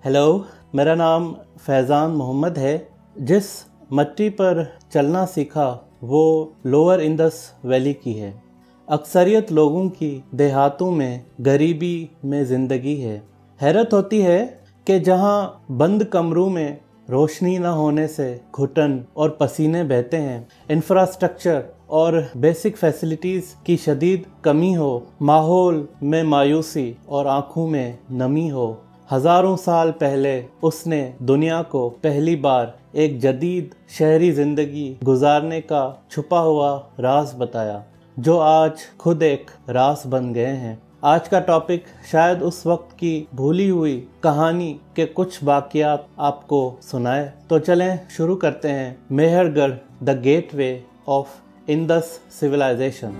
Hello, मेरा नाम फैज़ान मोहम्मद है। जिस मिट्टी पर चलना सीखा वो लोअर इंदस वैली की है। अक्सरियत लोगों की देहातों में गरीबी में ज़िंदगी है। हैरत होती है कि जहाँ बंद कमरों में रोशनी न होने से घुटन और पसीने बहते हैं, इंफ्रास्ट्रक्चर और बेसिक फैसिलिटीज़ की शदीद कमी हो, माहौल में मायूसी और आँखों में नमी हो, हज़ारों साल पहले उसने दुनिया को पहली बार एक जदीद शहरी ज़िंदगी गुजारने का छुपा हुआ राज बताया, जो आज खुद एक राज बन गए हैं। आज का टॉपिक शायद उस वक्त की भूली हुई कहानी के कुछ वाक़यात आपको सुनाए। तो चलें शुरू करते हैं। Mehrgarh, the gateway of Indus civilization.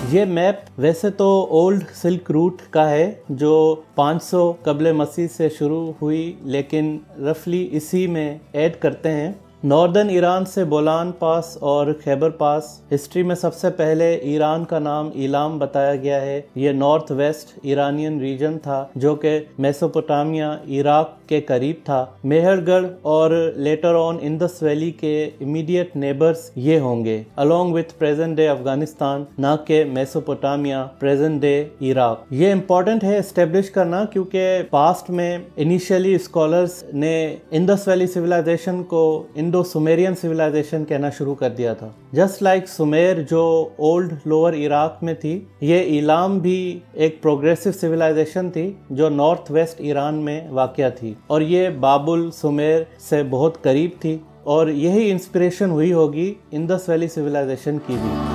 ये मैप वैसे तो ओल्ड सिल्क रूट का है जो 500 कबले मसीह से शुरू हुई, लेकिन रफली इसी में ऐड करते हैं। नॉर्दर्न ईरान से बोलान पास और खैबर पास। हिस्ट्री में सबसे पहले ईरान का नाम ईलाम बताया गया है। ये नॉर्थ वेस्ट ईरानियन रीजन था जो कि मेसोपोटामिया, इराक के करीब था। मेहरगढ़ और लेटर ऑन इंदस वैली के इमीडिएट नेबर्स ये होंगे, along with present day Afghanistan, ना के मेसोपोटामिया, प्रेजेंट डे इराक। ये इम्पोर्टेंट है एस्टेब्लिश करना क्योंकि पास्ट में इनिशियली स्कॉलर्स ने इंदस वैली सिविलाइजेशन को इंडो सुमेरियन सिविलाइजेशन कहना शुरू कर दिया था। जस्ट लाइक सुमेर जो ओल्ड लोअर इराक में थी, ये ईलाम भी एक प्रोग्रेसिव सिविलाइजेशन थी जो नॉर्थ वेस्ट ईरान में वाक़या थी, और ये बाबुल सुमेर से बहुत करीब थी, और यही इंस्पिरेशन हुई होगी इंदस वैली सिविलाइजेशन की भी।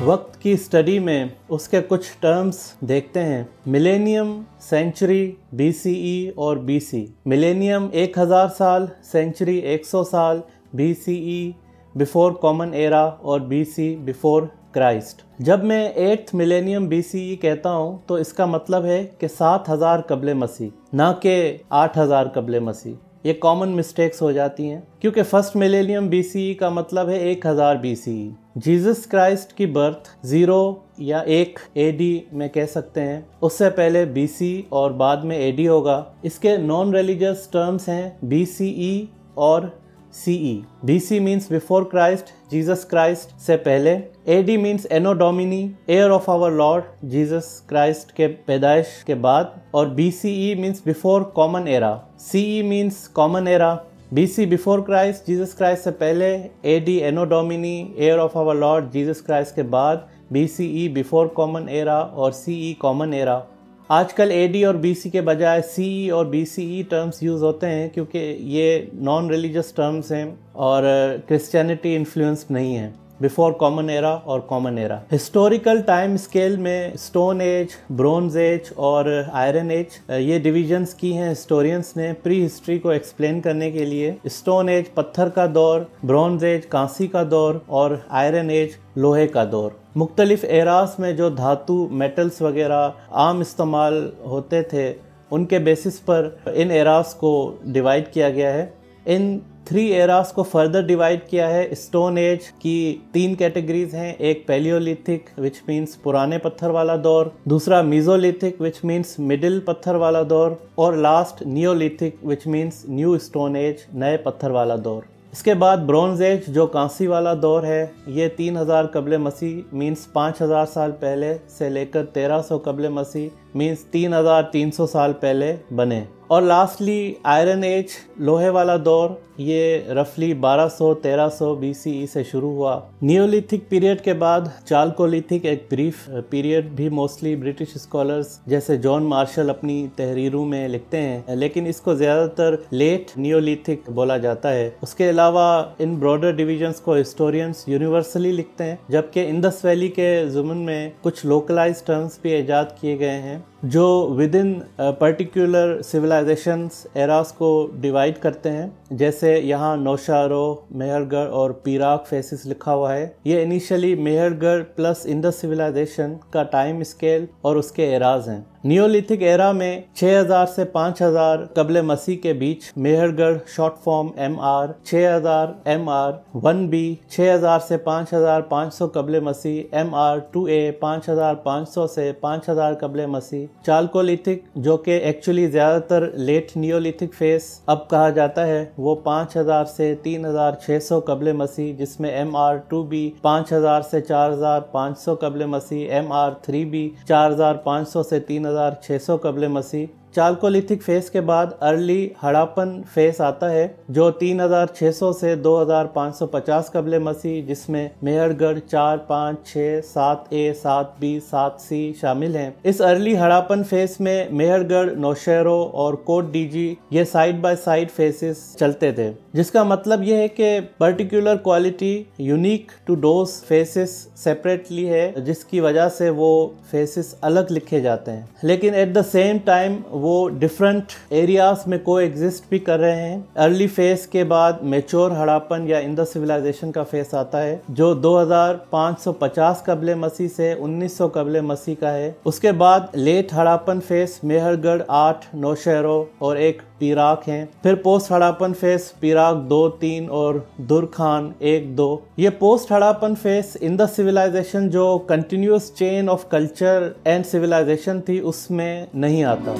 वक्त की स्टडी में उसके कुछ टर्म्स देखते हैं। मिलेनियम, सेंचुरी, BCE और BC। मिलेनियम 1000 साल, सेंचुरी 100 साल, BCE बिफोर कॉमन एरा और BC बिफोर क्राइस्ट। जब मैं 8th मिलेनियम BCE कहता हूँ तो इसका मतलब है कि 7000 कबले मसीह, ना कि 8000 कबले मसीह। ये कॉमन मिस्टेक्स हो जाती हैं क्योंकि फर्स्ट मिलेनियम BCE का मतलब है 1000 BCE। जीसस क्राइस्ट की बर्थ 0 या 1 AD में कह सकते हैं। उससे पहले BC और बाद में AD होगा। इसके नॉन रिलीजियस टर्म्स हैं BCE और CE। BC means before Christ, Jesus Christ से पहले। AD means anno domini, year of our lord, Jesus Christ के पैदाइश के बाद। और BCE means before common era. CE means common era. BC before Christ, Jesus Christ से पहले। AD anno domini, year of our lord, Jesus Christ के बाद। BCE before common era और CE कॉमन एरा। आजकल AD और BC के बजाय CE और BCE टर्म्स यूज़ होते हैं क्योंकि ये नॉन रिलीजियस टर्म्स हैं और क्रिश्चियनिटी इन्फ्लुएंस नहीं है। बिफोर कॉमन एरा और common era. Historical time scale में स्टोन एज, ब्रोंज एज और आयरन एज ये डिविजन्स की हैं हिस्टोरियंस ने प्री हिस्ट्री को एक्सप्लेन करने के लिए। स्टोन एज पत्थर का दौर, ब्रोंज एज कांसी का दौर और आयरन एज लोहे का दौर। मुख्तलिफ एरास में जो धातु, मेटल्स वगैरह आम इस्तेमाल होते थे, उनके बेसिस पर इन एरास को डिवाइड किया गया है। इन 3 एरास को फर्दर डिवाइड किया है। स्टोन एज की 3 कैटेगरीज हैं। एक पैलियोलिथिक विच मीन्स पुराने पत्थर वाला दौर, दूसरा मीजोलिथिक विच मीन्स मिडिल पत्थर वाला दौर, और last Neolithic which means new stone age, नए पत्थर वाला दौर। इसके बाद ब्रोंज एज जो कांसी वाला दौर है, ये 3000 कबले मसीह मीन्स 5000 साल पहले से लेकर 1300 कबले मसीह मीन्स 3300 साल पहले बने। और लास्टली आयरन एज लोहे वाला दौर, ये रफली 1200-1300 BCE से शुरू हुआ। नियोलिथिक पीरियड के बाद चालकोलिथिक एक ब्रीफ पीरियड भी मोस्टली ब्रिटिश स्कॉलर्स जैसे जॉन मार्शल अपनी तहरीरों में लिखते हैं, लेकिन इसको ज़्यादातर लेट नियोलिथिक बोला जाता है। उसके अलावा इन ब्रॉडर डिविजन्स को हिस्टोरियंस यूनिवर्सली लिखते हैं, जबकि इंदस वैली के ज़ुमन में कुछ लोकलाइज टर्म्स भी ईजाद किए गए हैं। जो within particular civilizations eras को डिवाइड करते हैं। जैसे यहाँ नौशारो, मेहरगढ़ और पीराक फेसिस लिखा हुआ है। ये initially Mehrgarh plus Indus civilization का टाइम स्केल और उसके एराज हैं। नियोलिथिक एरा में 6000 से 5000 कबले मसीह के बीच Mehrgarh short form MR 6000 MR 1B 6000 से 5500 कबले मसीह MR 2A 5500 से 5000 कबले मसीह। चालकोलिथिक जो कि एक्चुअली ज्यादातर लेट नियोलिथिक फेस अब कहा जाता है, वो 5000 से 3600 कबले मसीह, जिसमें MR 2B 5000 से 4500 कबले मसीह, MR 3B 4500 से 3600 कबले मसीह। चालकोलिथिक फेस के बाद अर्ली हड़प्पन फेस आता है जो 3600 से 2550 कबले मसीह, जिसमें मेहरगढ़ 4, 5, 6, 7A, 7B, 7C शामिल हैं। इस अर्ली हड़प्पन फेस में मेहरगढ़, नौशेरो और कोट डीजी ये साइड बाय साइड फेसेस चलते थे, जिसका मतलब ये है कि particular quality unique to those phases separately है, जिसकी वजह से वो फेसेस अलग लिखे जाते हैं, लेकिन एट द सेम टाइम वो डिफरेंट एरियाज में को एग्जिस्ट भी कर रहे हैं। अर्ली फेस के बाद मेच्योर हड़प्पन या इंडस सिविलाइजेशन का फेस आता है जो 2550 कबले मसीह से 1900 कबले मसीह का है। उसके बाद लेट हड़प्पन फेस मेहरगढ़ 8, नौशेरो और एक पीराक हैं। फिर पोस्ट हड़प्पन फेस पीराक 2, 3 और दुरखान 1, 2। ये post Harappan phase Indus civilisation जो continuous chain of culture and civilisation थी उसमें नहीं आता।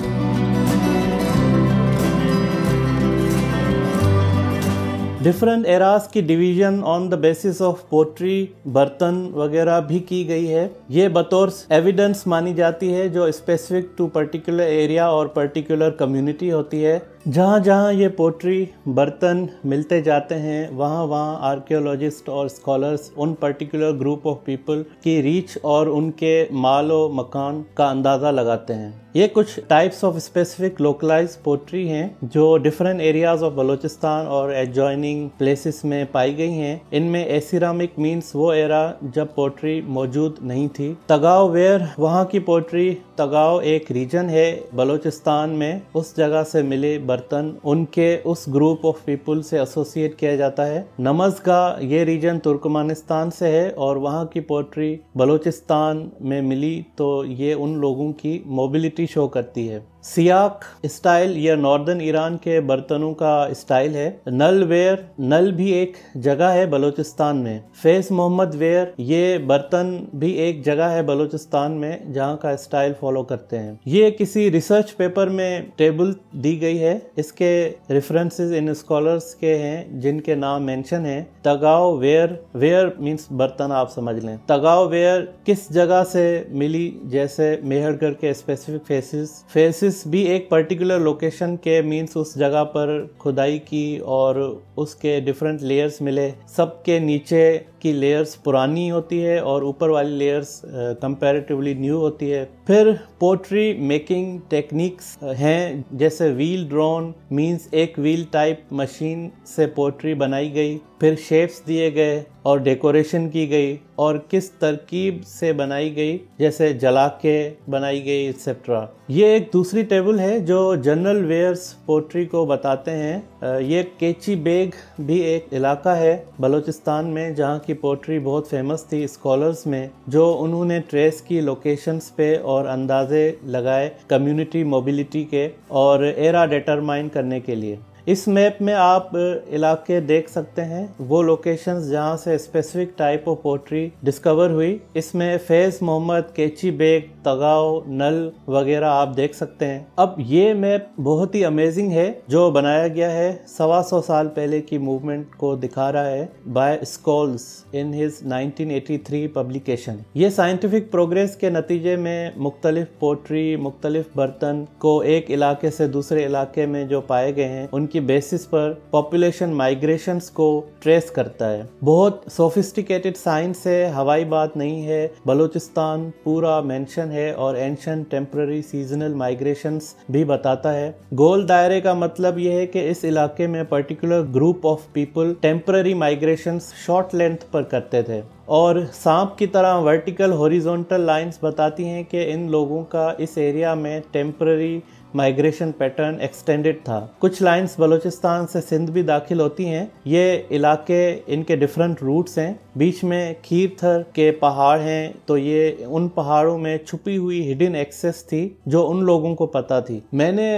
डिफरेंट एरास की division on the basis of pottery, बर्तन वगैरह भी की गई है। ये बतौर एविडेंस मानी जाती है जो स्पेसिफिक टू पर्टिकुलर एरिया और पर्टिकुलर कम्युनिटी होती है। जहाँ जहाँ ये पोट्री, बर्तन मिलते जाते हैं वहाँ वहाँ आर्कियोलॉजिस्ट और स्कॉलर्स उन पर्टिकुलर ग्रुप ऑफ पीपल की रीच और उनके मालो मकान का अंदाज़ा लगाते हैं। ये कुछ types of specific localise pottery हैं जो डिफरेंट एरियाज ऑफ बलूचिस्तान और एडजॉइनिंग प्लेसेस में पाई गई हैं। इनमें एसिरामिक मीन्स वो एरा जब पोट्री मौजूद नहीं थी। तगाव वेयर, वहाँ की पोट्री, तगाव एक रीजन है बलूचिस्तान में, उस जगह से मिले बर्तन उनके उस ग्रुप ऑफ पीपल से एसोसिएट किया जाता है। नमज़गाह ये रीजन तुर्कमानिस्तान से है और वहाँ की पोट्री बलूचिस्तान में मिली तो ये उन लोगों की मोबिलिटी शो करती है। सियाक स्टाइल यह नॉर्दर्न ईरान के बर्तनों का स्टाइल है। नल वेयर, नल भी एक जगह है बलूचिस्तान में। फैज मोहम्मद वेयर, ये बर्तन भी एक जगह है बलूचिस्तान में जहाँ का स्टाइल फॉलो करते हैं। ये किसी रिसर्च पेपर में टेबल दी गई है, इसके रेफरेंसेस इन स्कॉलर्स के हैं जिनके नाम मेंशन है। तगाव वेयर, वेयर मींस बर्तन आप समझ लें। तगाव वेयर किस जगह से मिली, जैसे मेहरगढ़ के स्पेसिफिक फेसिस भी एक पर्टिकुलर लोकेशन के मींस उस जगह पर खुदाई की और उसके डिफरेंट लेयर्स मिले। सबके नीचे की लेयर्स पुरानी होती है और ऊपर वाली लेयर्स कंपैरेटिवली न्यू होती है। फिर पोट्री मेकिंग टेक्निक्स हैं, जैसे व्हील ड्रोन मींस एक व्हील टाइप मशीन से पोट्री बनाई गई, फिर शेप्स दिए गए और डेकोरेशन की गई और किस तरकीब से बनाई गई, जैसे जला के बनाई गई एक्सेट्रा। ये एक दूसरी टेबल है जो जनरल वेयर्स पोट्री को बताते हैं। ये केची बेग भी एक इलाका है बलूचिस्तान में जहाँ की पोट्री बहुत फेमस थी स्कॉलर्स में, जो उन्होंने ट्रेस की लोकेशंस पे और अंदाजे लगाए कम्युनिटी मोबिलिटी के और एरा डिटरमाइन करने के लिए। इस मैप में आप इलाके देख सकते हैं, वो लोकेशंस जहां से specific type of pottery discover हुई। इसमें फैज मोहम्मद, केची बेग, तगाव, नल वगैरह आप देख सकते हैं। अब ये मैप बहुत ही अमेजिंग है जो बनाया गया है 125 साल पहले की मूवमेंट को दिखा रहा है by Scholz in his 1983 publication. ये साइंटिफिक प्रोग्रेस के नतीजे में मुख्तलिफ पोट्री, मुख्तलिफ बर्तन को एक इलाके से दूसरे इलाके में जो पाए गए हैं उनकी बेसिस पर पॉपुलेशन माइग्रेशंस को ट्रेस करता है। बहुत सोफिस्टिकेटेड साइंस है, हवाई बात नहीं है। बलूचिस्तान पूरा मेंशन है और एंशिएंट टेम्पररी सीजनल माइग्रेशंस भी बताता है। गोल दायरे का मतलब यह है कि इस इलाके में particular group of people temporary migrations short length पर करते थे और सांप की तरह वर्टिकल हॉरिजॉन्टल लाइंस बताती हैं कि इन लोगों का इस एरिया में टेम्पररी माइग्रेशन पैटर्न एक्सटेंडेड था। कुछ लाइंस बलूचिस्तान से सिंध भी दाखिल होती हैं। ये इलाके इनके डिफरेंट रूट्स हैं। बीच में खीरथर के पहाड़ हैं, तो ये उन पहाड़ों में छुपी हुई हिडन एक्सेस थी जो उन लोगों को पता थी। मैंने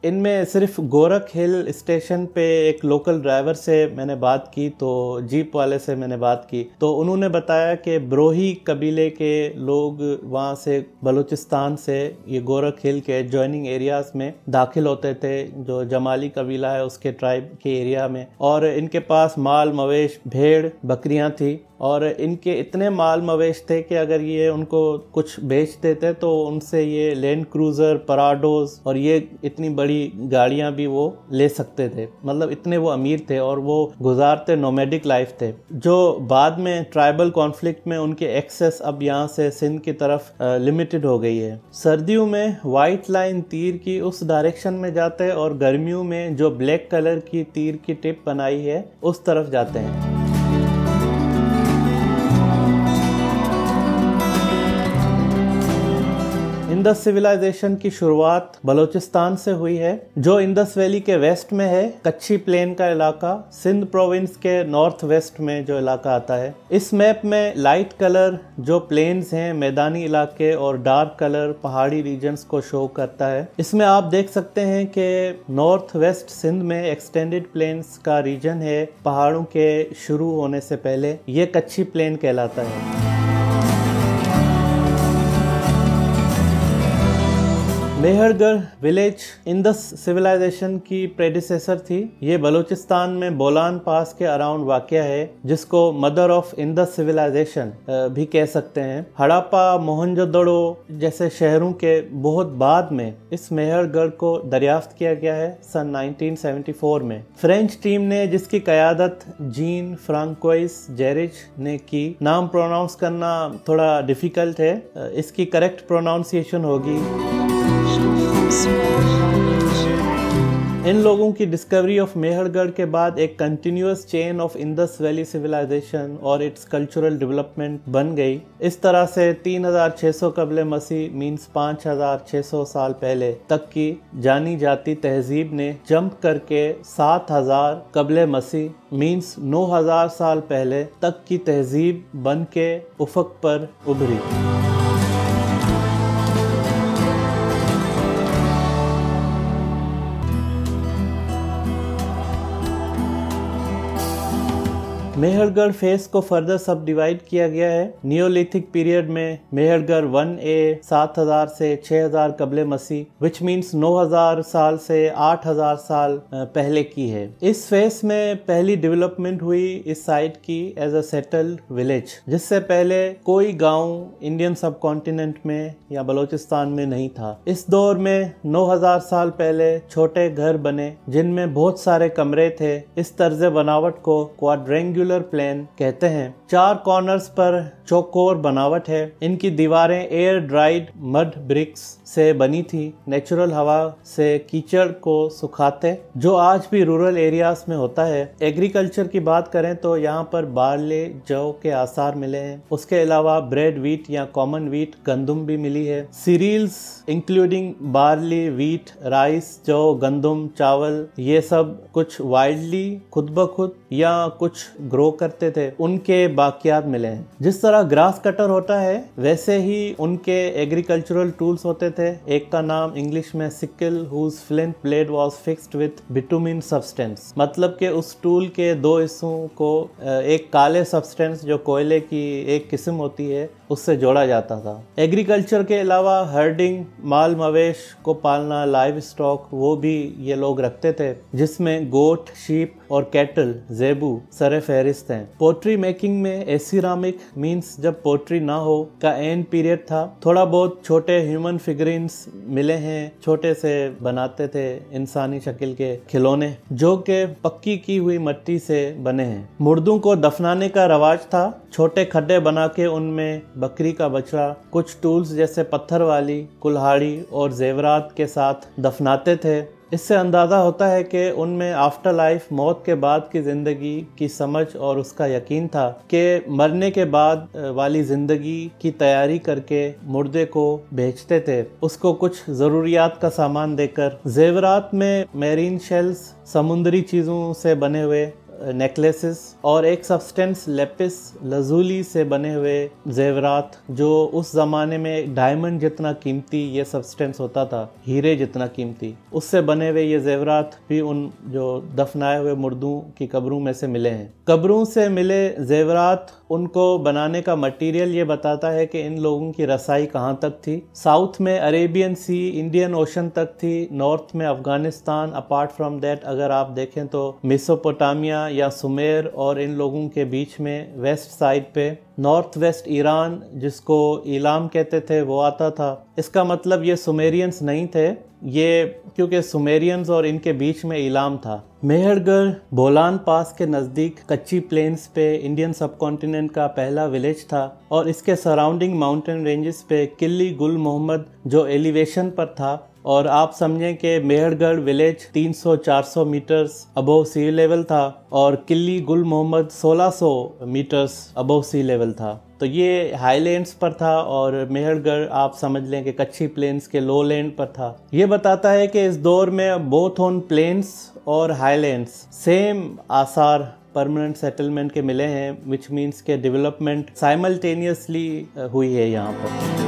इनमें सिर्फ गोरख हिल स्टेशन पे एक लोकल ड्राइवर से मैंने बात की, तो जीप वाले से मैंने बात की, तो उन्होंने बताया कि ब्रोही कबीले के लोग वहाँ से बलूचिस्तान से ये गोरख हिल के जॉइनिंग एरिया में दाखिल होते थे, जो जमाली कबीला है उसके ट्राइब के एरिया में, और इनके पास माल मवेश भेड़ बकरियां थी और इनके इतने माल मवेश थे कि अगर ये उनको कुछ बेच देते तो उनसे ये लैंड क्रूजर, पराडोज और ये इतनी बड़ी गाड़ियां भी वो ले सकते थे। मतलब इतने वो अमीर थे और वो गुजारते नोमैडिक लाइफ थे, जो बाद में ट्राइबल कॉन्फ्लिक्ट में उनके एक्सेस अब यहाँ से सिंध की तरफ लिमिटेड हो गई है। सर्दियों में वाइट लाइन तीर की उस डायरेक्शन में जाते हैं और गर्मियों में जो ब्लैक कलर की तीर की टिप बनाई है उस तरफ जाते हैं। इंडस सिविलाइजेशन की शुरुआत बलूचिस्तान से हुई है, जो इंडस वैली के वेस्ट में है। कच्ची प्लेन का इलाका सिंध प्रोविंस के नॉर्थ वेस्ट में जो इलाका आता है। इस मैप में लाइट कलर जो प्लेन्स हैं, मैदानी इलाके, और डार्क कलर पहाड़ी रीजन्स को शो करता है। इसमें आप देख सकते हैं कि नॉर्थ वेस्ट सिंध में एक्सटेंडेड प्लेन्स का रीजन है। पहाड़ों के शुरू होने से पहले ये कच्ची प्लेन कहलाता है। मेहरगढ़ विलेज इंडस सिविलाइजेशन की प्रेडिसेसर थी। ये बलूचिस्तान में बोलान पास के अराउंड वाक़या है, जिसको मदर ऑफ इंडस सिविलाइजेशन भी कह सकते हैं। हड़प्पा, मोहनजोदड़ो जैसे शहरों के बहुत बाद में इस मेहरगढ़ को दरियाफ्त किया गया है सन 1974 में। फ्रेंच टीम ने, जिसकी क़यादत जीन फ्रांकोइस जेरिच ने की। नाम प्रोनाउंस करना थोड़ा डिफिकल्ट है, इसकी करेक्ट प्रोनाउंसिएशन होगी। इन लोगों की डिस्कवरी ऑफ मेहरगढ़ के बाद एक continuous chain of Indus valley civilization और इट्स कल्चरल डेवलपमेंट बन गई। इस तरह से 3600 कबले मसीह मीन्स 5600 साल पहले तक की जानी जाती तहजीब ने जंप करके 7000 कबले मसीह मीन्स 9000 साल पहले तक की तहजीब बन के उफक पर उभरी। मेहरगढ़ फेस को फर्दर सब डिवाइड किया गया है। नियोलिथिक पीरियड में मेहरगढ़ 1A 7000 से 6000 कबले मसीह विच मीन्स 9000 साल से 8000 साल पहले की है। इस फेस में पहली डेवलपमेंट हुई इस साइट की एज अ सेटल्ड विलेज, जिससे पहले कोई गांव इंडियन सब कॉन्टिनेंट में या बलूचिस्तान में नहीं था। इस दौर में 9000 साल पहले छोटे घर बने जिनमें बहुत सारे कमरे थे। इस तर्ज बनावट को क्वाड्रेंगुलर प्लेन कहते हैं। 4 कॉर्नर्स पर चौकोर बनावट है। इनकी दीवारें एयर ड्राइड मड ब्रिक्स से बनी थी। नेचुरल हवा से कीचड़ को सुखाते, जो आज भी रूरल एरियाज में होता है। एग्रीकल्चर की बात करें तो यहाँ पर बार्ले, जौ के आसार मिले हैं। उसके अलावा ब्रेड व्हीट या कॉमन व्हीट गंदुम भी मिली है। Cereals including barley, wheat, rice, जौ, गंदुम, चावल, ये सब कुछ वाइल्डली खुद ब खुद या कुछ ग्रो करते थे, उनके बाकियात मिले हैं। जिस तरह ग्रास कटर होता है वैसे ही उनके एग्रीकल्चरल टूल्स होते थे। एक का नाम इंग्लिश में sickle whose flint blade was fixed with bitumen substance, मतलब कि उस टूल के 2 हिस्सों को एक काले सब्सटेंस जो कोयले की एक किस्म होती है उससे जोड़ा जाता था। एग्रीकल्चर के अलावा हर्डिंग, माल मवेश को पालना, लाइव स्टॉक, वो भी ये लोग रखते थे, जिसमें गोट, शीप और कैटल, जेबू सरे फहरिस्त हैं। पोट्री मेकिंग में एसिरामिक मीन्स जब पोट्री ना हो का एंड पीरियड था। थोड़ा बहुत छोटे ह्यूमन फिगरिन्स मिले हैं, छोटे से बनाते थे इंसानी शक्ल के खिलौने, जो के पक्की की हुई मिट्टी से बने हैं। मुर्दों को दफनाने का रवाज था। छोटे खड्डे बना के उनमें बकरी का बछड़ा, कुछ टूल्स जैसे पत्थर वाली कुल्हाड़ी और जेवरात के साथ दफनाते थे। इससे अंदाज़ा होता है कि उनमें आफ्टर लाइफ, मौत के बाद की ज़िंदगी की समझ और उसका यकीन था कि मरने के बाद वाली ज़िंदगी की तैयारी करके मुर्दे को भेजते थे, उसको कुछ ज़रूरियात का सामान देकर। ज़ेवरात में मैरीन शेल्स, समुद्री चीज़ों से बने हुए नेकलेसेस और एक सब्सटेंस लेपिस लजूली से बने हुए जेवरात, जो उस ज़माने में डायमंड जितना कीमती ये सब्सटेंस होता था, हीरे जितना कीमती, उससे बने हुए ये जेवरात भी उन जो दफनाए हुए मुर्दों की कब्रों में से मिले हैं। कब्रों से मिले जेवरात, उनको बनाने का मटेरियल ये बताता है कि इन लोगों की रसाई कहाँ तक थी। साउथ में अरेबियन सी, इंडियन ओशन तक थी, नॉर्थ में अफगानिस्तान, अपार्ट फ्रॉम दैट अगर आप देखें तो मेसोपोटामिया या सुमेर, और इन लोगों के बीच में वेस्ट साइड पे नॉर्थ वेस्ट ईरान, जिसको इलाम कहते थे, वो आता था। इसका मतलब ये सुमेरियंस नहीं थे, ये क्योंकि सुमेरियंस और इनके बीच में इलाम था। मेहरगढ़ बोलान पास के नज़दीक कच्ची प्लेन्स पे इंडियन सबकॉन्टिनेंट का पहला विलेज था और इसके सराउंडिंग माउंटेन रेंजेस पे किली गुल मोहम्मद जो एलिवेशन पर था, और आप समझें कि Mehrgarh village 300-400 metres above sea level था और किली गुल Mohammad 1600 metres above sea level था। तो ये हाईलैंड्स पर था और मेहरगढ़ आप समझ लें कि कच्ची प्लेन्स के लो लैंड पर था। ये बताता है कि इस दौर में बोथ ऑन प्लेन्स और हाईलैंड्स सेम आसार परमानेंट सेटलमेंट के मिले हैं, विच मीन्स के डेवलपमेंट साइमल्टेनियसली हुई है यहाँ पर।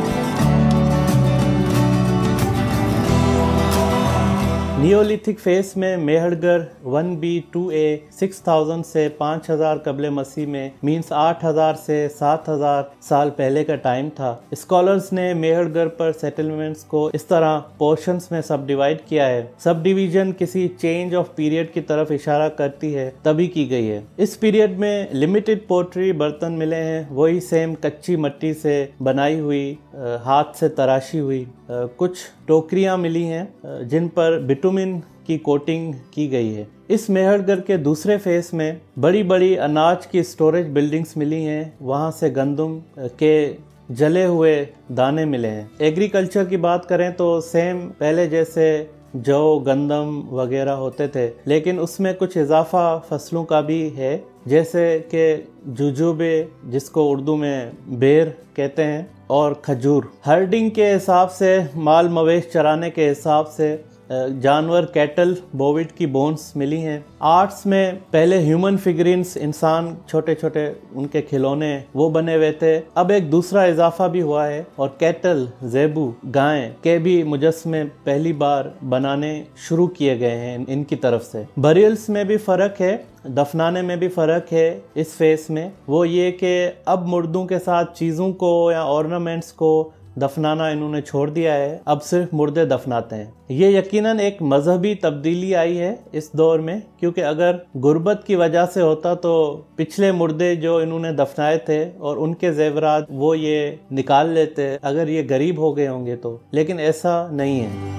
नियोलिथिक फेस में मेहरगढ़ 1B 2A 6000 से 5000 कबले मसीह में मीन्स 8000 से 7000 साल पहले का टाइम था। स्कॉलर्स ने मेहरगढ़ पर सेटलमेंट्स को इस तरह पोर्शंस में सब डिवाइड किया है। सब डिवीजन किसी चेंज ऑफ पीरियड की तरफ इशारा करती है, तभी की गई है। इस पीरियड में लिमिटेड पोट्री बर्तन मिले हैं, वही सेम कच्ची मिट्टी से बनाई हुई, हाथ से तराशी हुई। कुछ टोकरियां मिली हैं जिन पर बिटुमिन की कोटिंग की गई है। इस मेहरगढ़ के दूसरे फेस में बड़ी बड़ी अनाज की स्टोरेज बिल्डिंग्स मिली हैं, वहां से गंदम के जले हुए दाने मिले हैं। एग्रीकल्चर की बात करें तो सेम पहले जैसे जौ, गंदम वगैरह होते थे, लेकिन उसमें कुछ इजाफा फसलों का भी है, जैसे कि जुजूबे, जिसको उर्दू में बेर कहते हैं, और खजूर। हर्डिंग के हिसाब से, माल मवेश चराने के हिसाब से जानवर, कैटल, बोविड की बोन्स मिली हैं। आर्ट्स में पहले ह्यूमन फिगरिन्स, इंसान छोटे छोटे उनके खिलौने, वो बने हुए थे। अब एक दूसरा इजाफा भी हुआ है और कैटल, ज़ेबू, गाय के भी मुजस्मे पहली बार बनाने शुरू किए गए हैं इनकी तरफ से। बरियल्स में भी फ़र्क है, दफनाने में भी फ़र्क है इस फेस में। वो ये कि अब मुर्दों के साथ चीज़ों को या ऑर्नामेंट्स को दफनाना इन्होंने छोड़ दिया है, अब सिर्फ मुर्दे दफनाते हैं। ये यकीनन एक मजहबी तब्दीली आई है इस दौर में, क्योंकि अगर गुर्बत की वजह से होता तो पिछले मुर्दे जो इन्होंने दफनाए थे और उनके जेवरात वो ये निकाल लेते अगर ये गरीब हो गए होंगे तो, लेकिन ऐसा नहीं है।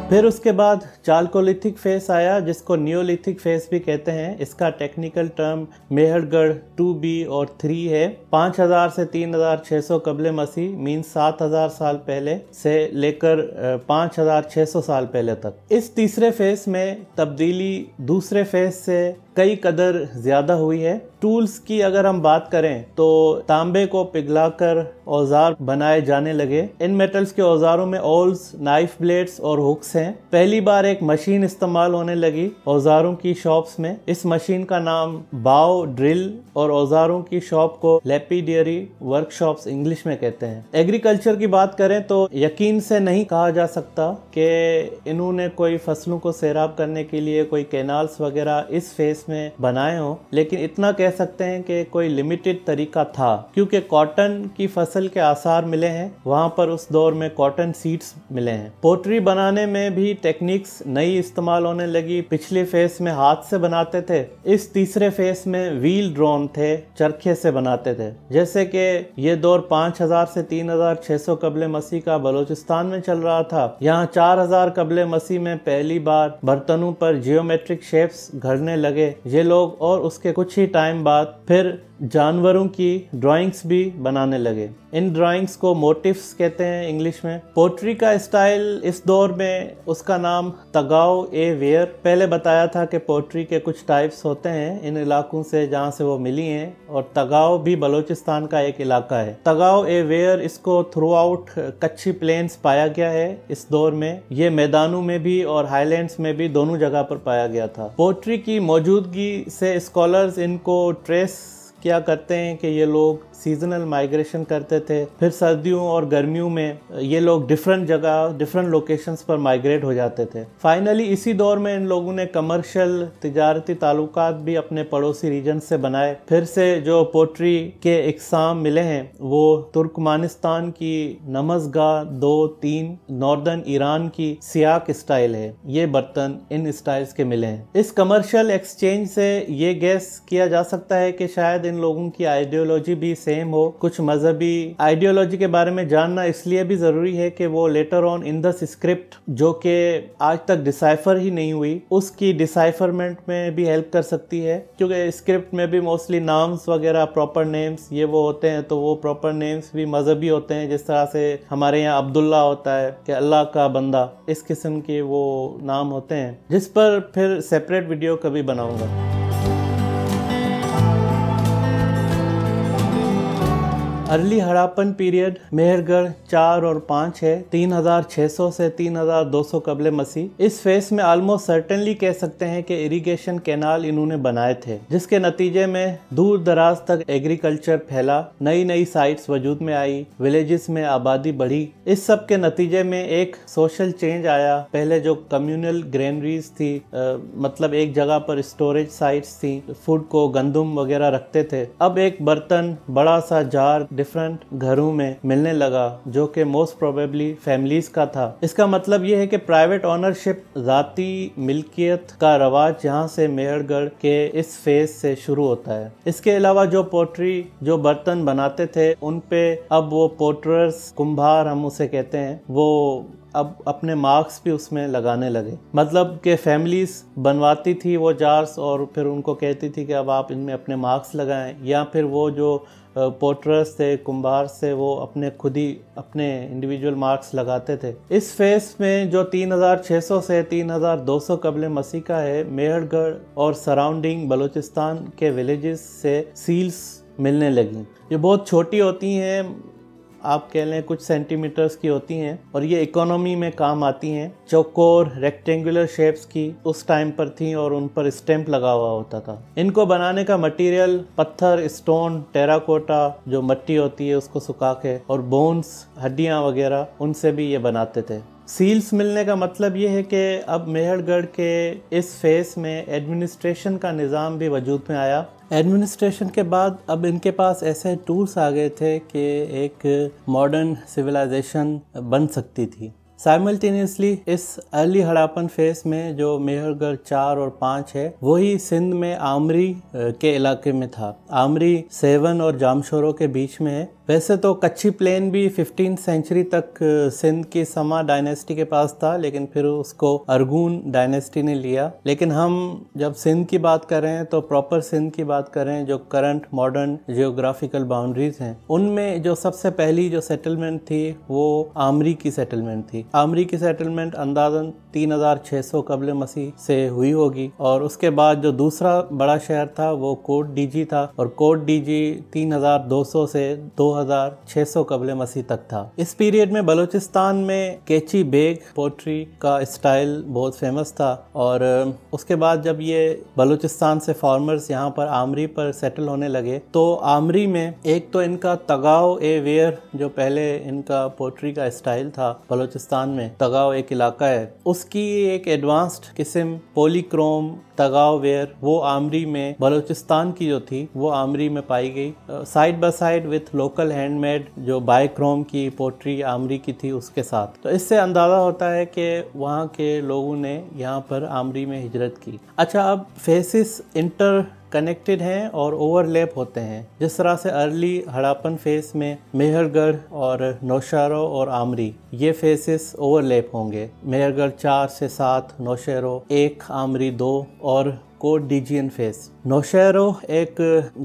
फिर उसके बाद चालकोलिथिक फेस आया, जिसको नियोलिथिक फेस भी कहते हैं। इसका टेक्निकल टर्म मेहरगढ़ 2B और 3 है। 5000 से 3600 कबले मसीह मीन्स 7000 साल पहले से लेकर 5600 साल पहले तक। इस तीसरे फेस में तब्दीली दूसरे फेस से कई कदर ज्यादा हुई है। टूल्स की अगर हम बात करें तो तांबे को पिघलाकर औजार बनाए जाने लगे। इन मेटल्स के औजारों में ऑल्स, नाइफ ब्लेड्स और हुक्स हैं। पहली बार एक मशीन इस्तेमाल होने लगी औजारों की शॉप्स में। इस मशीन का नाम बाव ड्रिल और औजारों की शॉप को लैपिडियरी वर्कशॉप्स इंग्लिश में कहते हैं। एग्रीकल्चर की बात करें तो यकीन से नहीं कहा जा सकता कि इन्होंने कोई फसलों को सैराब करने के लिए कोई कैनाल्स वगैरह इस फेस में बनाए हो, लेकिन इतना कह सकते हैं कि कोई लिमिटेड तरीका था, क्योंकि कॉटन की फसल के आसार मिले हैं। वहां पर उस दौर में कॉटन सीड्स मिले हैं। पोट्री बनाने में भी टेक्निक्स नई इस्तेमाल होने लगी। पिछले फेस में हाथ से बनाते थे, इस तीसरे फेस में व्हील ड्रोन थे, चरखे से बनाते थे। जैसे कि ये दौर 5000 से 3600 कबले मसीह का बलोचिस्तान में चल रहा था। यहाँ 4000 कबले मसीह में पहली बार बर्तनों पर जियोमेट्रिक शेप्स घड़ने लगे ये लोग, और उसके कुछ ही टाइम बाद फिर जानवरों की ड्राइंग्स भी बनाने लगे। इन ड्राइंग्स को मोटिव्स कहते हैं इंग्लिश में। पोट्री का स्टाइल इस दौर में, उसका नाम तगाव ए वेयर। पहले बताया था कि पोट्री के कुछ टाइप्स होते हैं इन इलाकों से जहाँ से वो मिली हैं, और तगाव भी बलूचिस्तान का एक इलाका है। तगाव ए वेयर, इसको थ्रू आउट कच्ची प्लेन्स पाया गया है इस दौर में। ये मैदानों में भी और हाईलैंड्स में भी दोनों जगह पर पाया गया था। पोट्री की मौजूदगी से स्कॉलर्स इनको ट्रेस क्या करते हैं कि ये लोग सीजनल माइग्रेशन करते थे, फिर सर्दियों और गर्मियों में ये लोग डिफरेंट जगह, डिफरेंट लोकेशंस पर माइग्रेट हो जाते थे। फाइनली इसी दौर में इन लोगों ने कमर्शियल तिजारती ताल्लुकात भी अपने पड़ोसी रीजन से बनाए। फिर से जो पोट्री के इकसाम मिले हैं वो तुर्कमानिस्तान की नमज़गाह 2-3, नॉर्दर्न ईरान की सियाक स्टाइल है। ये बर्तन इन स्टाइल्स के मिले हैं। इस कमर्शियल एक्सचेंज से ये गेस किया जा सकता है कि शायद इन लोगों की आइडियोलॉजी भी सेम हो। कुछ मजहबी आइडियोलॉजी के बारे में जानना इसलिए भी जरूरी है कि वो लेटर ऑन इंदस स्क्रिप्ट, जो कि आज तक डिसाइफर ही नहीं हुई, उसकी डिसाइफरमेंट में भी हेल्प कर सकती है, क्योंकि स्क्रिप्ट में भी मोस्टली नाम्स वगैरह, प्रॉपर नेम्स ये वो होते हैं, तो वो प्रॉपर नेम्स भी मजहबी होते हैं। जिस तरह से हमारे यहाँ अब्दुल्ला होता है कि अल्लाह का बंदा, इस किस्म के वो नाम होते हैं, जिस पर फिर सेपरेट वीडियो कभी बनाऊंगा। अर्ली हड़प्पन पीरियड मेहरगढ़ 4 और 5 है, 3600 से 3200 कबले मसीह। इस फेस में ऑलमोस्ट सर्टेनली कह सकते हैं कि इरिगेशन कैनाल इन्होंने बनाए थे, जिसके नतीजे में दूर दराज तक एग्रीकल्चर फैला, नई नई साइट्स वजूद में आई, विलेजेस में आबादी बढ़ी। इस सब के नतीजे में एक सोशल चेंज आया। पहले जो कम्युनल ग्रेनरीज थी, मतलब एक जगह पर स्टोरेज साइट्स थी, फूड को गंदम वगैरह रखते थे, अब एक बर्तन, बड़ा सा जार डिफरेंट घरों में मिलने लगा, जो कि मोस्ट प्रोबेबली फैमिलीज का था। इसका मतलब यह है कि प्राइवेट ओनरशिप, जाती मिल्कियत का रवाज यहाँ से मेहरगढ़ के इस फेज से शुरू होता है। इसके अलावा जो पोट्री, जो बर्तन बनाते थे, उन पे अब वो पोटरर्स, कुम्हार हम उसे कहते हैं, वो अब अपने मार्क्स भी उसमें लगाने लगे। मतलब कि फैमिलीज बनवाती थी वो जार्स और फिर उनको कहती थी कि अब आप इनमें अपने मार्क्स लगाएं, या फिर वो जो पोटरर्स थे, कुम्हार से, वो अपने खुद ही अपने इंडिविजुअल मार्क्स लगाते थे। इस फेस में जो 3600 से 3200 कबले मसीह का है, मेहरगढ़ और सराउंडिंग बलूचिस्तान के विलेजेस से सील्स मिलने लगी। ये बहुत छोटी होती हैं, आप कह लें कुछ सेंटीमीटर्स की होती हैं, और ये इकोनॉमी में काम आती हैं। चौकोर रेक्टेंगुलर शेप्स की उस टाइम पर थी और उन पर स्टैंप लगा हुआ होता था। इनको बनाने का मटेरियल पत्थर, स्टोन, टेराकोटा जो मिट्टी होती है उसको सुखा के, और बोन्स, हड्डियां वगैरह, उनसे भी ये बनाते थे। सील्स मिलने का मतलब ये है कि अब मेहरगढ़ के इस फेस में एडमिनिस्ट्रेशन का निज़ाम भी वजूद में आया। एडमिनिस्ट्रेशन के बाद अब इनके पास ऐसे टूल्स आ गए थे कि एक मॉडर्न सिविलाइजेशन बन सकती थी। साइमल्टेनियसली इस अर्ली हड़प्पन फेस में जो मेहरगढ़ 4 और 5 है, वही सिंध में आमरी के इलाके में था। आमरी सेवन और जामशोरों के बीच में है। वैसे तो कच्ची प्लेन भी 15th सेंचुरी तक सिंध की समा डायनेस्टी के पास था, लेकिन फिर उसको अरगून डायनेस्टी ने लिया। लेकिन हम जब सिंध की बात कर रहे हैं तो प्रॉपर सिंध की बात कर रहे हैं, जो करंट मॉडर्न जियोग्राफिकल बाउंड्रीज हैं, उनमें जो सबसे पहली जो सेटलमेंट थी वो आमरी की सेटलमेंट थी। आमरी की सेटलमेंट अंदाजन 3600 कबल मसीह से हुई होगी, और उसके बाद जो दूसरा बड़ा शहर था वो कोट डीजी था, और कोट डीजी 3200 से 2600 कबल मसीह तक था। इस पीरियड में बलूचिस्तान में केची बेग पोट्री का स्टाइल बहुत फेमस था, और उसके बाद जब ये बलूचिस्तान से फार्मर्स यहाँ पर आमरी पर सेटल होने लगे, तो आमरी में एक तो इनका तगाव ए वेयर, जो पहले इनका पोट्री का स्टाइल था बलूचिस्तान में, तगाव एक इलाका है, उसकी एक एडवांस्ड किस्म पॉलीक्रोम तगाव वेयर, वो आमरी में बलूचिस्तान की जो थी वो आमरी में पाई गई, side by side with local handmade जो बायक्रोम की पोट्री आमरी की थी उसके साथ। तो इससे अंदाजा होता है कि वहाँ के लोगों ने यहाँ पर आमरी में हिजरत की। अच्छा, अब फेसिस इंटर कनेक्टेड हैं और ओवरलैप होते हैं। जिस तरह से अर्ली हड़प्पन फेस में मेहरगढ़ और नौशेरो और आमरी, ये फेसेस ओवरलैप होंगे। मेहरगढ़ 4 से 7, नौशेरो 1, आमरी 2, और कोट डीजियन फेस नौशहरों एक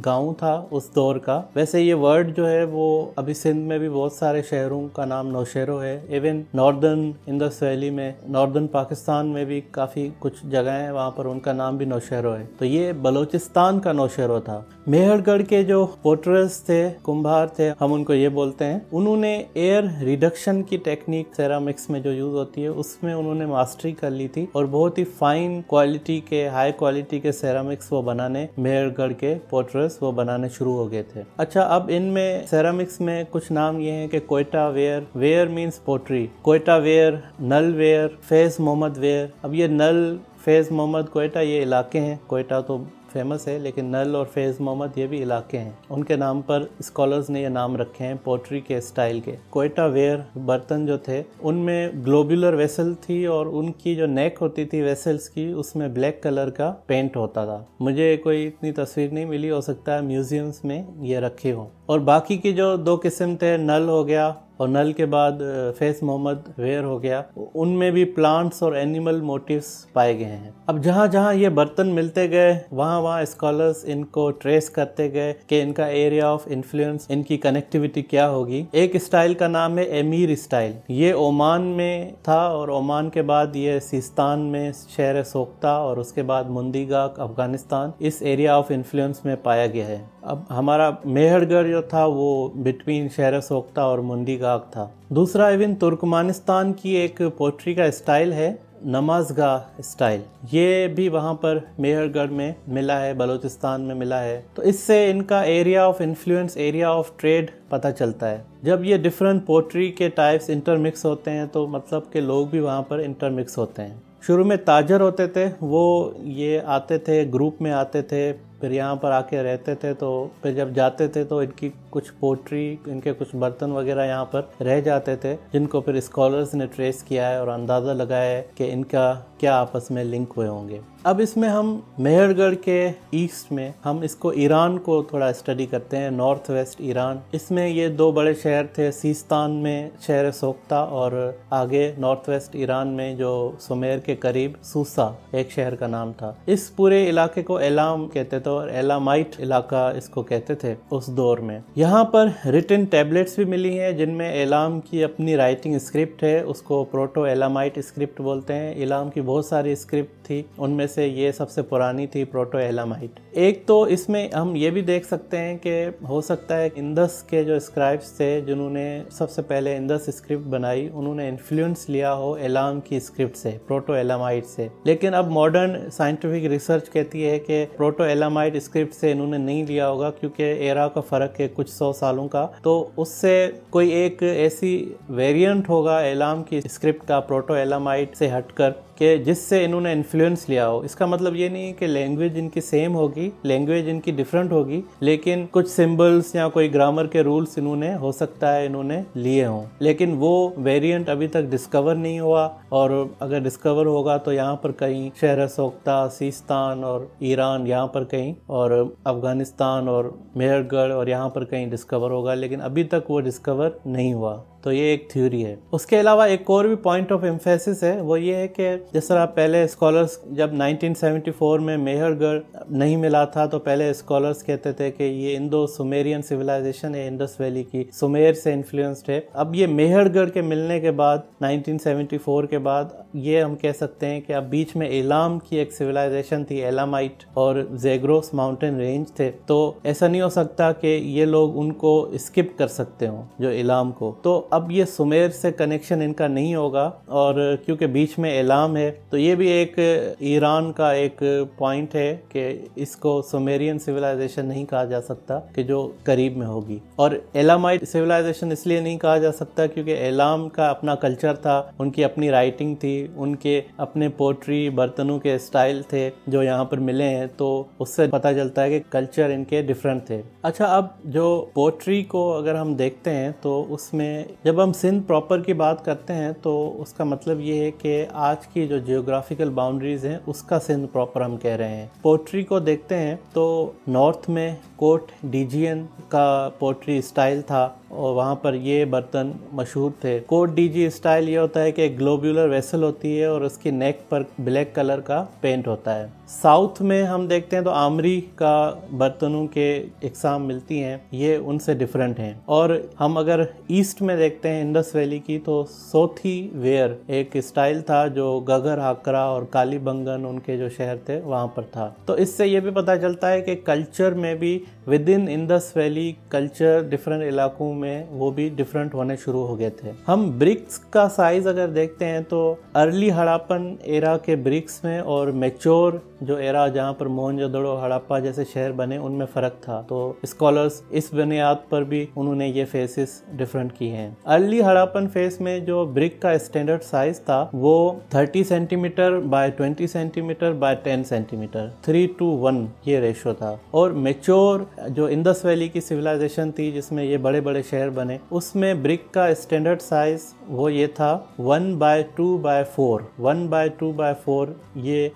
गांव था उस दौर का। वैसे ये वर्ड जो है वो अभी सिंध में भी बहुत सारे शहरों का नाम नौशहरों है। इवन नॉर्दर्न इंडस वैली में, नॉर्दर्न पाकिस्तान में भी काफ़ी कुछ जगह हैं वहाँ पर उनका नाम भी नौशहरों है। तो ये बलूचिस्तान का नौशहरों था। मेहरगढ़ के जो पोटरर्स थे, कुम्हार थे, हम उनको ये बोलते हैं, उन्होंने एयर रिडक्शन की टेक्निक सेरामिक्स में जो यूज होती है उसमें उन्होंने मास्टरी कर ली थी और बहुत ही फाइन क्वालिटी के, हाई क्वालिटी के सेरामिक्स वो बनाने, मेहरगढ़ के पोटरर्स वो बनाने शुरू हो गए थे। अच्छा, अब इनमें सेरामिक्स में कुछ नाम ये हैं कि Quetta ware, ware means pottery, Quetta ware, Nal ware, Faiz Mohammad ware. अब ये नल, फैज मोहम्मद, कोयटा ये इलाके हैं। कोयटा तो फेमस है, लेकिन नल और फैज मोहम्मद ये भी इलाके हैं। उनके नाम पर स्कॉलर्स ने ये नाम रखे हैं पोट्री के स्टाइल के। कोयटा वेयर बर्तन जो थे उनमें ग्लोबुलर वेसल थी और उनकी जो नेक होती थी वेसल्स की, उसमें ब्लैक कलर का पेंट होता था। मुझे कोई इतनी तस्वीर नहीं मिली, हो सकता है म्यूजियम्स में ये रखे हो। और बाकी की जो दो किस्म थे, नल हो गया और नल के बाद फैज मोहम्मद वेयर हो गया, उनमें भी प्लांट्स और एनिमल मोटिव्स पाए गए हैं। अब जहाँ जहाँ ये बर्तन मिलते गए वहाँ वहाँ स्कॉलर्स इनको ट्रेस करते गए कि इनका एरिया ऑफ इन्फ्लुएंस, इनकी कनेक्टिविटी क्या होगी। एक स्टाइल का नाम है एमीर स्टाइल। ये ओमान में था और ओमान के बाद ये सिस्तान में शहर सोख्ता और उसके बाद मुंदीगाक अफगानिस्तान, इस एरिया ऑफ इन्फ्लुएंस में पाया गया है। अब हमारा मेहरगढ़ जो था वो बिटवीन शहर सोख्ता और मुंदीगाक था। दूसरा इवन तुर्कमानिस्तान की एक पोट्री का स्टाइल है, नमाज़गाह स्टाइल। ये भी वहाँ पर मेहरगढ़ में मिला है, बलूचिस्तान में मिला है। तो इससे इनका area of influence, area of trade पता चलता है। जब ये डिफरेंट पोट्री के टाइप्स इंटरमिक्स होते हैं तो मतलब के लोग भी वहाँ पर इंटरमिक्स होते हैं। शुरू में ताजर होते थे, वो ये आते थे, ग्रुप में आते थे, फिर यहाँ पर आके रहते थे। तो फिर जब जाते थे तो इनकी कुछ पोट्री, इनके कुछ बर्तन वगैरह यहाँ पर रह जाते थे, जिनको फिर स्कॉलर्स ने ट्रेस किया है और अंदाज़ा लगाया है कि इनका क्या आपस में लिंक हुए होंगे। अब इसमें हम मेहरगढ़ के ईस्ट में हम इसको ईरान को थोड़ा स्टडी करते हैं, नॉर्थ वेस्ट ईरान। इसमें ये दो बड़े शहर थे, सिस्तान में शहर सोख्ता और आगे नॉर्थ वेस्ट ईरान में जो सुमेर के करीब सूसा एक शहर का नाम था। इस पूरे इलाके को एलाम कहते थे और एलामाइट इलाका इसको कहते थे उस दौर में। यहाँ पर रिटन टैबलेट्स भी मिली हैं जिनमें एलाम की अपनी राइटिंग स्क्रिप्ट है, उसको प्रोटो एलामाइट स्क्रिप्ट बोलते हैं। एलाम की बहुत सारी स्क्रिप्ट थी, उनमें से ये सबसे पुरानी थी, प्रोटो एलामाइट। एक तो इसमें हम ये भी देख सकते हैं कि हो सकता है इंदस के जो स्क्राइब्स थे जिन्होंने सबसे पहले इंदस स्क्रिप्ट बनाई, उन्होंने इन्फ्लुएंस लिया हो एलाम की स्क्रिप्ट से, प्रोटो एलामाइट से। लेकिन अब मॉडर्न साइंटिफिक रिसर्च कहती है कि प्रोटो एलामाइट स्क्रिप्ट से इन्होंने नहीं लिया होगा, क्योंकि एरा का फर्क है कुछ 100 सालों का। तो उससे कोई एक ऐसी वेरिएंट होगा एलाम की स्क्रिप्ट का प्रोटो एलामाइट से हटकर कि जिससे इन्होंने इन्फ्लुएंस लिया हो। इसका मतलब ये नहीं है कि लैंग्वेज इनकी सेम होगी, लैंग्वेज इनकी डिफरेंट होगी, लेकिन कुछ सिंबल्स या कोई ग्रामर के रूल्स इन्होंने, हो सकता है इन्होंने लिए हों। लेकिन वो वेरिएंट अभी तक डिस्कवर नहीं हुआ, और अगर डिस्कवर होगा तो यहाँ पर कहीं शहर सोख्ता, सिस्तान और ईरान यहाँ पर कहीं, और अफगानिस्तान और मेहरगढ़ और यहाँ पर कहीं डिस्कवर होगा, लेकिन अभी तक वो डिस्कवर नहीं हुआ। तो ये एक थ्योरी है। उसके अलावा एक और भी पॉइंट ऑफ एम्फेसिस है, वो ये है कि जिस तरह पहले स्कॉलर्स, जब 1974 में मेहरगढ़ नहीं मिला था तो पहले स्कॉलर्स कहते थे कि ये इंडो सुमेरियन सिविलाइजेशन है, इंडस वैली की, सुमेर से इन्फ्लुएंस्ड है। अब ये मेहरगढ़ के मिलने के बाद 1974 के बाद ये हम कह सकते हैं कि अब बीच में एलाम की एक सिविलाइजेशन थी, एलामाइट, और ज़ेग्रोस माउंटेन रेंज थे। तो ऐसा नहीं हो सकता कि ये लोग उनको स्किप कर सकते हो जो एलाम को। तो अब ये सुमेर से कनेक्शन इनका नहीं होगा, और क्योंकि बीच में एलाम है तो ये भी एक ईरान का एक पॉइंट है कि इसको सुमेरियन सिविलाइजेशन नहीं कहा जा सकता कि जो करीब में होगी। और एलामाइट सिविलाइजेशन इसलिए नहीं कहा जा सकता क्योंकि एलाम का अपना कल्चर था, उनकी अपनी राइटिंग थी, उनके अपने पोट्री, बर्तनों के स्टाइल थे जो यहाँ पर मिले हैं, तो उससे पता चलता है कि कल्चर इनके डिफरेंट थे। अच्छा, अब जो पोट्री को अगर हम देखते हैं तो उसमें जब हम सिंध प्रॉपर की बात करते हैं तो उसका मतलब ये है कि आज की जो जियोग्राफिकल बाउंड्रीज हैं उसका सिंध प्रॉपर हम कह रहे हैं। पोट्री को देखते हैं तो नॉर्थ में कोट डीजियन का पोट्री स्टाइल था और वहाँ पर ये बर्तन मशहूर थे। कोट डीजी स्टाइल ये होता है कि ग्लोब्यूलर वेसल होती है और उसकी नेक पर ब्लैक कलर का पेंट होता है। साउथ में हम देखते हैं तो आमरी का बर्तनों के इकसाम मिलती हैं, ये उनसे डिफरेंट हैं। और हम अगर ईस्ट में देखते हैं इंडस वैली की तो सोथी वेयर एक स्टाइल था जो गगर हाकरा और कालीबंगन उनके जो शहर थे वहाँ पर था। तो इससे ये भी पता चलता है कि कल्चर में भी with in Indus valley culture different इलाकों में वो भी डिफरेंट होने शुरू हो गए थे। हम ब्रिक्स का साइज अगर देखते हैं तो अर्ली हड़प्पन एरा के ब्रिक्स में और मैच्योर जो एरा जहाँ पर मोहनजोदड़ो हड़प्पा जैसे शहर बने उनमें फर्क था। तो स्कॉलर्स इस बुनियाद पर भी उन्होंने ये फेसेस डिफरेंट की हैं। अर्ली हड़प्पन फेस में जो ब्रिक का स्टैंडर्ड साइज था वो 30 centimetre bye 20 centimetre bye 10 centimetre 3:1 ये रेशो था। और मैच्योर जो इंडस वैली की सिविलाइजेशन थी जिसमें ये बड़े बड़े शहर बने उसमें ब्रिक का स्टैंडर्ड साइज वो ये था 1/2/4 1/2/4 ये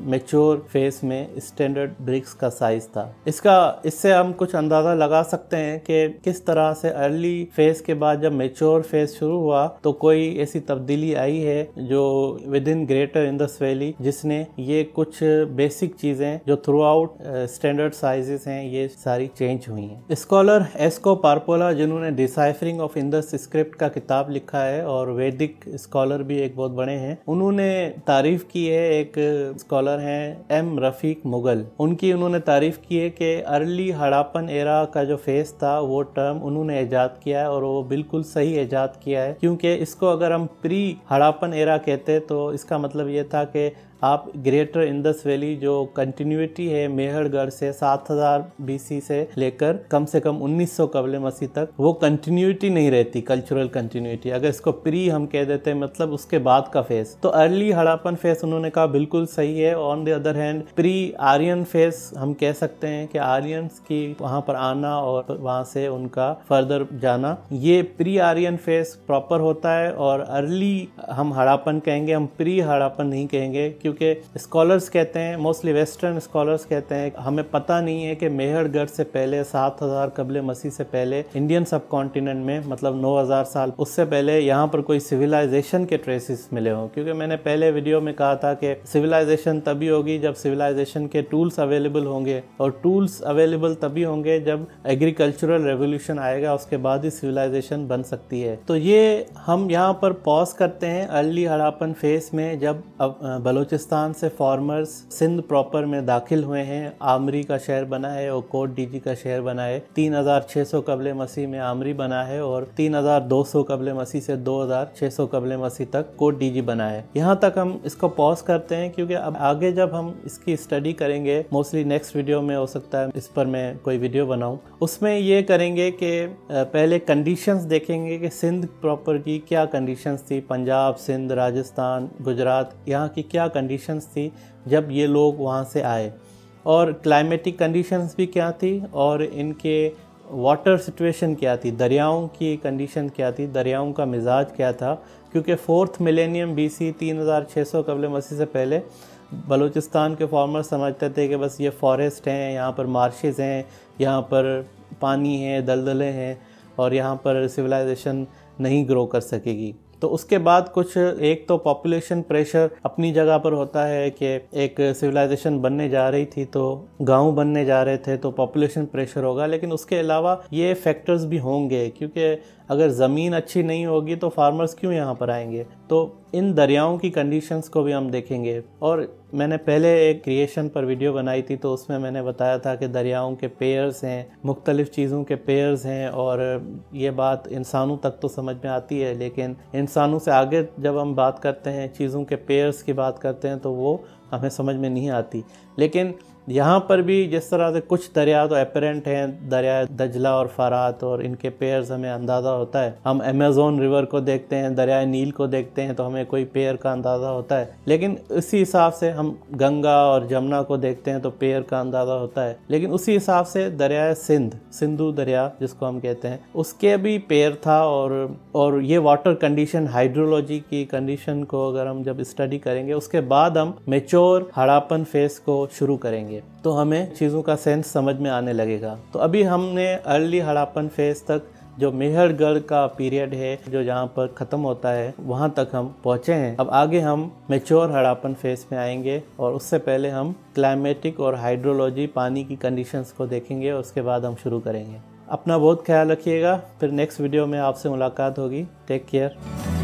मैच्योर फेस में स्टैंडर्ड ब्रिक्स का साइज था। इससे हम कुछ अंदाजा लगा सकते हैं कि किस तरह से अर्ली फेस के बाद जब मैच्योर फेस शुरू हुआ तो कोई ऐसी तब्दीली आई है जो with in greater Indus valley जिसने ये कुछ बेसिक चीजें जो थ्रू आउट स्टैंडर्ड साइजेस हैं ये सारी चेंज हुई हैं। स्कॉलर एस्को पार्पोला जिन्होंने डिसाइफरिंग ऑफ इंडस स्क्रिप्ट का किताब लिखा है और वैदिक स्कॉलर भी एक बहुत बड़े हैं, उन्होंने तारीफ की है। एक स्कॉलर हैं एम रफीक मुगल, उन्होंने तारीफ की है कि अर्ली हड़प्पन एरा का जो फेस था वो टर्म उन्होंने ईजाद किया है और वो बिल्कुल सही ईजाद किया है, क्योंकि इसको अगर हम प्री हड़प्पन एरा कहते तो इसका मतलब ये था कि आप ग्रेटर इंडस वैली जो कंटिन्यूटी है मेहरगढ़ से 7000 BC से लेकर कम से कम 1900 कबल मसीह तक वो कंटिन्यूटी नहीं रहती, कल्चरल कंटिन्यूटी। अगर इसको प्री हम कह देते हैं मतलब उसके बाद का फेस, तो अर्ली हड़प्पन फेस उन्होंने कहा बिल्कुल सही है। On the other hand pre Aryan phase हम कह सकते हैं कि आर्यंस की वहां पर आना और वहां से उनका फर्दर जाना, ये प्री आर्यन फेस प्रॉपर होता है। और अर्ली हम हड़प्पन कहेंगे, हम प्री हड़प्पन नहीं कहेंगे, क्योंकि स्कॉलर्स कहते हैं, मोस्टली वेस्टर्न स्कॉलर्स कहते हैं हमें पता नहीं है कि मेहरगढ़ से पहले 7000 कबल मसीह से पहले इंडियन सब कॉन्टिनेंट में मतलब 9000 साल उससे पहले यहाँ पर कोई सिविलाइजेशन के ट्रेसेस मिले हों। क्योंकि मैंने पहले वीडियो में कहा था कि सिविलाइजेशन तभी होगी जब सिविलाइजेशन के टूल्स अवेलेबल होंगे, और टूल्स अवेलेबल तभी होंगे जब एग्रीकल्चरल रेवोल्यूशन आएगा, उसके बाद ही सिविलाइजेशन बन सकती है। तो ये हम यहाँ पर पॉज करते हैं अर्ली हड़प्पन फेस में जब बलूचिस्तान से फार्मर्स सिंध प्रॉपर में दाखिल हुए हैं। आमरी का शहर बना है और कोट डीजी का शहर बना है। 3600 कबल मसीह में आमरी बना है और 3200 कबल मसीह से 2600 कबल मसीह तक कोट डीजी बना है। यहाँ तक हम इसको पॉज करते हैं क्योंकि अब आगे जब हम इसकी स्टडी करेंगे, मोस्टली नेक्स्ट वीडियो में हो सकता है इस पर मैं कोई वीडियो बनाऊं, उसमें ये करेंगे कि पहले कंडीशंस देखेंगे कि सिंध प्रॉपर की क्या कंडीशंस थी, पंजाब, सिंध, राजस्थान, गुजरात, यहाँ की क्या कंडीशंस थी जब ये लोग वहाँ से आए, और क्लाइमेटिक कंडीशंस भी क्या थी, और इनके वाटर सिचुएशन क्या थी, दरियाओं की कंडीशन क्या थी, दरियाओं का मिजाज क्या था। क्योंकि 4th मिलेनियम BC 3600 कबल मसीह से पहले बलूचिस्तान के फार्मर समझते थे कि बस ये फॉरेस्ट हैं, यहाँ पर मार्शेस हैं, यहाँ पर पानी है, दलदलें हैं और यहाँ पर सिविलाइजेशन नहीं ग्रो कर सकेगी। तो उसके बाद कुछ एक तो पॉपुलेशन प्रेशर अपनी जगह पर होता है कि एक सिविलाइजेशन बनने जा रही थी तो गांव बनने जा रहे थे तो पॉपुलेशन प्रेशर होगा, लेकिन उसके अलावा ये फैक्टर्स भी होंगे क्योंकि अगर ज़मीन अच्छी नहीं होगी तो फार्मर्स क्यों यहाँ पर आएंगे। तो इन दरियाओं की कंडीशंस को भी हम देखेंगे। और मैंने पहले एक क्रिएशन पर वीडियो बनाई थी तो उसमें मैंने बताया था कि दरियाओं के पेयर्स हैं, मुख्तलिफ चीज़ों के पेयर्स हैं, और ये बात इंसानों तक तो समझ में आती है, लेकिन इंसानों से आगे जब हम बात करते हैं, चीज़ों के पेयर्स की बात करते हैं तो वो हमें समझ में नहीं आती। लेकिन यहाँ पर भी जिस तरह से कुछ दरिया तो अपेरेंट हैं, दरिया दजला और फरात, और इनके पेयर्स हमें अंदाज़ा होता है। हम अमेज़न रिवर को देखते हैं, दरिया नील को देखते हैं तो हमें कोई पेयर का अंदाज़ा होता है। लेकिन इसी हिसाब से हम गंगा और जमुना को देखते हैं तो पेयर का अंदाज़ा होता है। लेकिन उसी हिसाब से दरिया सिंधु दरिया जिसको हम कहते हैं, उसके भी पेयर था। और ये वाटर कंडीशन, हाइड्रोलॉजी की कंडीशन को अगर हम जब स्टडी करेंगे उसके बाद हम मैच्योर हड़प्पन फेज को शुरू करेंगे तो हमें चीज़ों का सेंस समझ में आने लगेगा। तो अभी हमने अर्ली हड़प्पन फेज तक जो मेहरगढ़ का पीरियड है जो जहाँ पर ख़त्म होता है वहाँ तक हम पहुँचे हैं। अब आगे हम मैच्योर हड़प्पन फेज में आएंगे और उससे पहले हम क्लाइमेटिक और हाइड्रोलॉजी, पानी की कंडीशंस को देखेंगे और उसके बाद हम शुरू करेंगे। अपना बहुत ख्याल रखिएगा। फिर नेक्स्ट वीडियो में आपसे मुलाकात होगी। Take care.